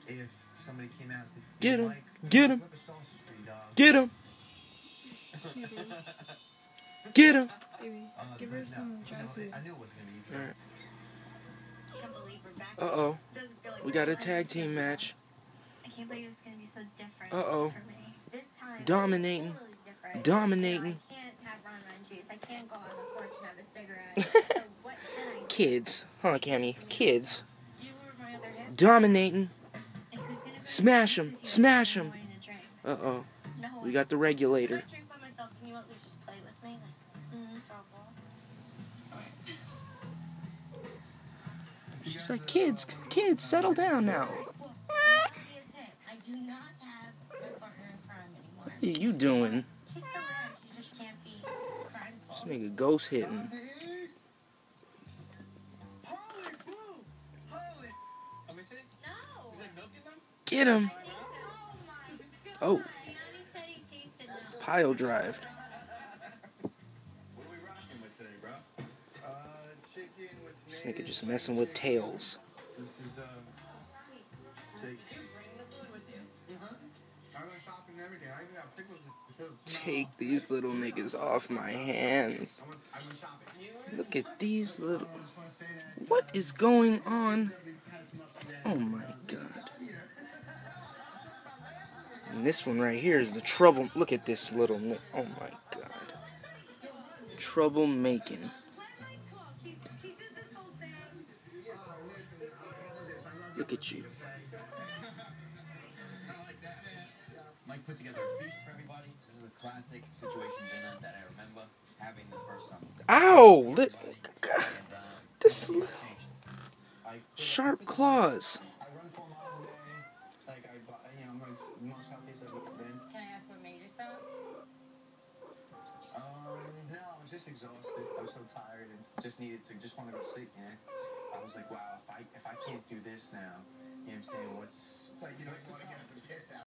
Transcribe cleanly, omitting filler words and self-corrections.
if somebody came out and said, Get him, Mike, get him, flip a sausage for you, dog. get him, get him. Baby, give her some dry food. I knew it wasn't going to be easy. All right. Can't believe we're back. Uh-oh. Doesn't feel like We got a tag team match. I can't believe it's gonna be so different Uh-oh. for me. This time Dominating. it's totally different. Dominating. You know, I can't have run juice. I can't go on the porch and have a cigarette. So what can I do? Kids. Huh, Cammy? Kids. You were my other half. Dominating. And who's gonna Smash him. Smash him. wanting to drink? Uh-oh. No. We got the regulator. If I drink by myself, can you at least just play with me? Like, draw a ball? She's like, kids, settle down now. Well, my idea is hit. I do not have a partner in crime anymore. What are you doing? She's still there. She just can't be This crimeful. nigga ghost hitting. Holy boobs! Holy... Let me see. No. Is there milk in them? Get him. Oh, Gianni said he tasted milk. pile drive. What are we rocking with today, bro? Chicken with This tomatoes. nigga just messing with tails. This is, steak. I went shopping and everything. I even got pickles and chips. Take these little niggas off my hands. I went shopping. Look at these little... What is going on? Oh my god. And this one right here is the trouble. Look at this little... Oh my god. Troublemaking. Look at you. Mike put together a feast for everybody. This is a classic situation dinner that I remember having the first summer. Ow! This little sharp claws. I run 4 miles a day. Like, I'm like the most healthiest I've ever been. Can I ask what made you stop? No, I was just exhausted. I was so tired and just want to go sleep, you know? I was like, wow, if I can't do this now, you know what I'm saying, it's like, you don't want to get up and piss out.